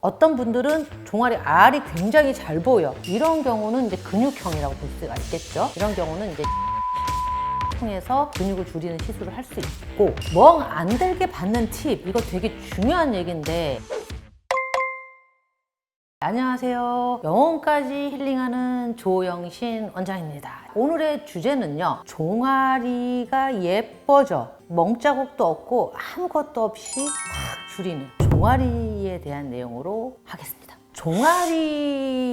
어떤 분들은 종아리 알이 굉장히 잘 보여. 이런 경우는 이제 근육형이라고 볼 수가 있겠죠. 이런 경우는 이제 통해서 근육을 줄이는 시술을 할 수 있고, 멍 안 들게 받는 팁, 이거 되게 중요한 얘기인데. 안녕하세요. 영혼까지 힐링하는 조영신 원장입니다. 오늘의 주제는요, 종아리가 예뻐져 멍자국도 없고 아무것도 없이 확 줄이는 종아리에 대한 내용으로 하겠습니다. 종아리가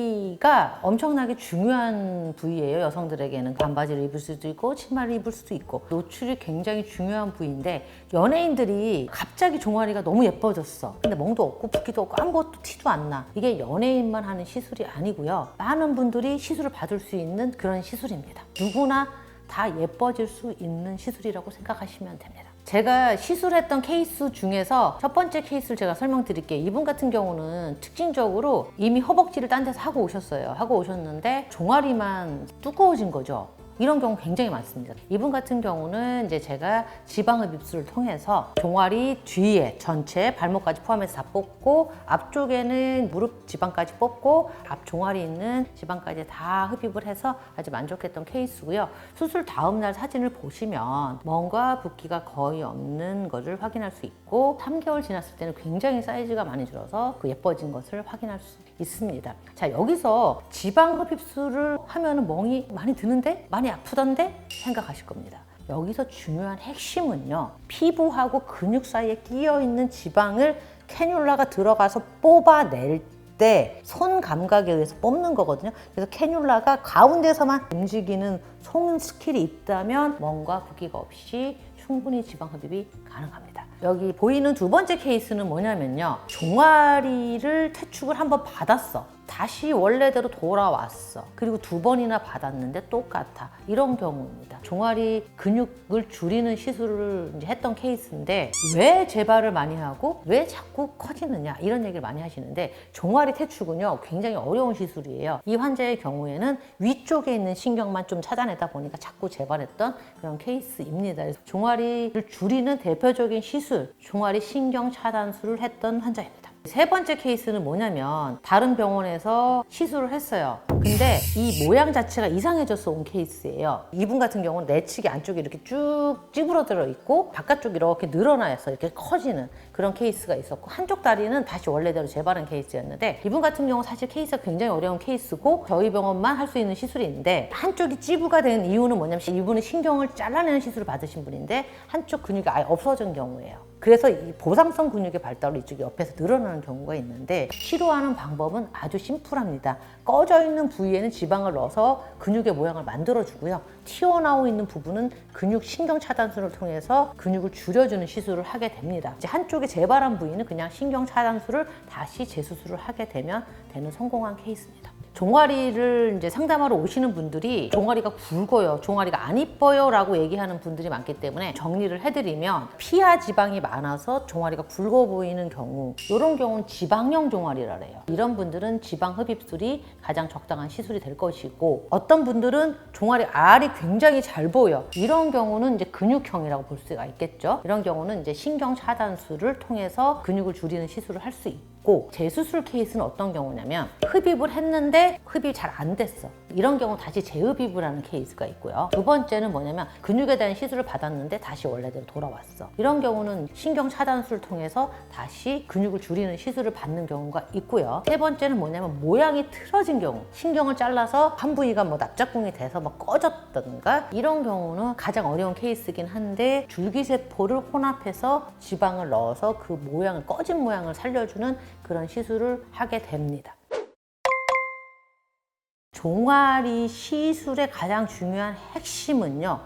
엄청나게 중요한 부위예요. 여성들에게는 반바지를 입을 수도 있고 치마를 입을 수도 있고 노출이 굉장히 중요한 부위인데, 연예인들이 갑자기 종아리가 너무 예뻐졌어. 근데 멍도 없고 붓기도 없고 아무것도 티도 안 나. 이게 연예인만 하는 시술이 아니고요, 많은 분들이 시술을 받을 수 있는 그런 시술입니다. 누구나 다 예뻐질 수 있는 시술이라고 생각하시면 됩니다. 제가 시술했던 케이스 중에서 첫 번째 케이스를 제가 설명드릴게요. 이분 같은 경우는 특징적으로 이미 허벅지를 딴 데서 하고 오셨어요. 하고 오셨는데 종아리만 두꺼워진 거죠. 이런 경우 굉장히 많습니다. 이분 같은 경우는 이제 제가 지방흡입술을 통해서 종아리 뒤에 전체 발목까지 포함해서 다 뽑고, 앞쪽에는 무릎 지방까지 뽑고, 앞 종아리 있는 지방까지 다 흡입을 해서 아주 만족했던 케이스고요. 수술 다음 날 사진을 보시면 멍과 붓기가 거의 없는 것을 확인할 수 있고, 3개월 지났을 때는 굉장히 사이즈가 많이 줄어서 그 예뻐진 것을 확인할 수 있습니다. 자, 여기서 지방흡입술을 하면 멍이 많이 드는데? 많이 아프던데? 생각하실 겁니다. 여기서 중요한 핵심은요, 피부하고 근육 사이에 끼어 있는 지방을 캐뉼라가 들어가서 뽑아낼 때 손 감각에 의해서 뽑는 거거든요. 그래서 캐뉼라가 가운데서만 움직이는 손 스킬이 있다면 멍과 붓기가 없이 충분히 지방 흡입이 가능합니다. 여기 보이는 두 번째 케이스는 뭐냐면요, 종아리를 퇴축을 한번 받았어. 다시 원래대로 돌아왔어. 그리고 두 번이나 받았는데 똑같아. 이런 경우입니다. 종아리 근육을 줄이는 시술을 이제 했던 케이스인데, 왜 재발을 많이 하고 왜 자꾸 커지느냐, 이런 얘기를 많이 하시는데, 종아리 퇴축은요 굉장히 어려운 시술이에요. 이 환자의 경우에는 위쪽에 있는 신경만 좀 찾아내다 보니까 자꾸 재발했던 그런 케이스입니다. 그래서 종아리를 줄이는 대표적인 시술, 종아리 신경 차단술을 했던 환자입니다. 세 번째 케이스는 뭐냐면, 다른 병원에서 시술을 했어요. 근데 이 모양 자체가 이상해져서 온 케이스예요. 이분 같은 경우는 내측이 안쪽에 이렇게 쭉 찌부러져 있고 바깥쪽이 이렇게 늘어나서 이렇게 커지는 그런 케이스가 있었고, 한쪽 다리는 다시 원래대로 재발한 케이스였는데, 이분 같은 경우는 사실 케이스가 굉장히 어려운 케이스고 저희 병원만 할 수 있는 시술인데, 한쪽이 찌부가 된 이유는 뭐냐면, 이분은 신경을 잘라내는 시술을 받으신 분인데 한쪽 근육이 아예 없어진 경우예요. 그래서 이 보상성 근육의 발달로 이쪽이 옆에서 늘어나는 경우가 있는데, 치료하는 방법은 아주 심플합니다. 꺼져 있는 부위에는 지방을 넣어서 근육의 모양을 만들어주고요, 튀어나오고 있는 부분은 근육 신경 차단술을 통해서 근육을 줄여주는 시술을 하게 됩니다. 이제 한쪽에 재발한 부위는 그냥 신경 차단술을 다시 재수술을 하게 되면 되는 성공한 케이스입니다. 종아리를 이제 상담하러 오시는 분들이 종아리가 굵어요, 종아리가 안 이뻐요 라고 얘기하는 분들이 많기 때문에 정리를 해드리면, 피하 지방이 많아서 종아리가 굵어 보이는 경우, 이런 경우는 지방형 종아리라 해요. 이런 분들은 지방 흡입술이 가장 적당한 시술이 될 것이고, 어떤 분들은 종아리 알이 굉장히 잘 보여. 이런 경우는 이제 근육형이라고 볼 수가 있겠죠. 이런 경우는 이제 신경 차단술을 통해서 근육을 줄이는 시술을 할 수 있고, 재수술 케이스는 어떤 경우냐면, 흡입을 했는데 흡입이 잘 안 됐어. 이런 경우 다시 재흡입을 하는 케이스가 있고요. 두 번째는 뭐냐면, 근육에 대한 시술을 받았는데 다시 원래대로 돌아왔어. 이런 경우는 신경 차단술을 통해서 다시 근육을 줄이는 시술을 받는 경우가 있고요. 세 번째는 뭐냐면, 모양이 틀어진 경우, 신경을 잘라서 한 부위가 뭐 납작궁이 돼서 뭐 꺼졌던가, 이런 경우는 가장 어려운 케이스긴 한데, 줄기세포를 혼합해서 지방을 넣어서 그 모양을, 꺼진 모양을 살려주는 그런 시술을 하게 됩니다. 종아리 시술의 가장 중요한 핵심은요,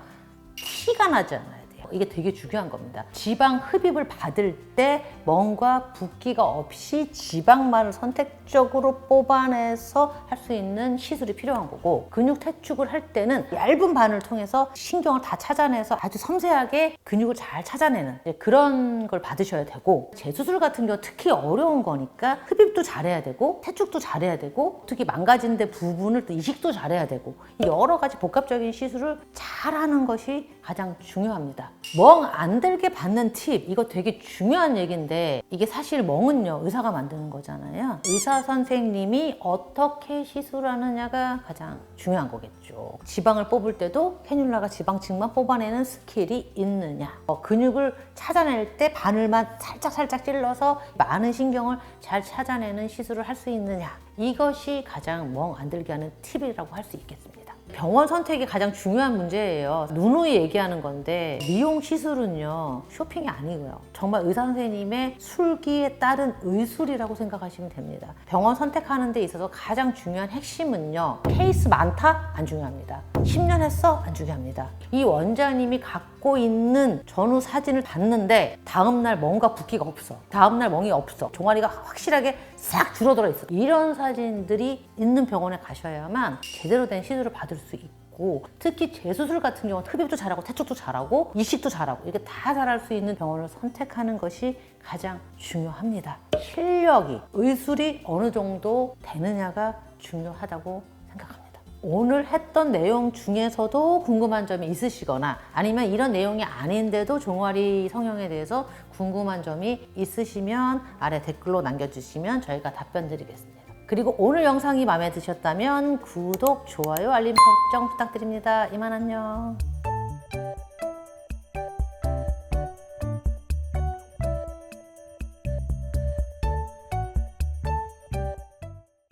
티가 나지 않아야 돼요. 이게 되게 중요한 겁니다. 지방 흡입을 받을 때 멍과 붓기가 없이 지방만을 선택적으로 뽑아내서 할 수 있는 시술이 필요한 거고, 근육 퇴축을 할 때는 얇은 바늘 통해서 신경을 다 찾아내서 아주 섬세하게 근육을 잘 찾아내는 그런 걸 받으셔야 되고, 재수술 같은 경우 특히 어려운 거니까 흡입도 잘해야 되고 퇴축도 잘해야 되고, 특히 망가진 데 부분을 또 이식도 잘해야 되고, 여러 가지 복합적인 시술을 잘하는 것이 가장 중요합니다. 멍 안 들게 받는 팁, 이거 되게 중요한 얘기인데 이게 사실 멍은요 의사가 만드는 거잖아요. 의사 선생님이 어떻게 시술하느냐가 가장 중요한 거겠죠. 지방을 뽑을 때도 캐뉼라가 지방층만 뽑아내는 스킬이 있느냐, 근육을 찾아낼 때 바늘만 살짝 찔러서 많은 신경을 잘 찾아내는 시술을 할 수 있느냐, 이것이 가장 멍 안 들게 하는 팁이라고 할 수 있겠습니다. 병원 선택이 가장 중요한 문제예요. 누누이 얘기하는 건데 미용 시술은요 쇼핑이 아니고요, 정말 의사 선생님의 술기에 따른 의술이라고 생각하시면 됩니다. 병원 선택하는 데 있어서 가장 중요한 핵심은요, 케이스 많다? 안 중요합니다. 10년 했어? 안 중요합니다. 이 원장님이 갖고 있는 전후 사진을 봤는데 다음날 멍과 붓기가 없어, 다음날 멍이 없어, 종아리가 확실하게 싹 줄어들어 있어, 이런 사진들이 있는 병원에 가셔야만 제대로 된 시술을 받을 수 있고, 특히 재수술 같은 경우는 흡입도 잘하고 태촉도 잘하고 이식도 잘하고 이렇게 다 잘할 수 있는 병원을 선택하는 것이 가장 중요합니다. 실력이, 의술이 어느 정도 되느냐가 중요하다고 생각합니다. 오늘 했던 내용 중에서도 궁금한 점이 있으시거나 아니면 이런 내용이 아닌데도 종아리 성형에 대해서 궁금한 점이 있으시면 아래 댓글로 남겨주시면 저희가 답변 드리겠습니다. 그리고 오늘 영상이 마음에 드셨다면 구독, 좋아요, 알림 설정 부탁드립니다. 이만 안녕.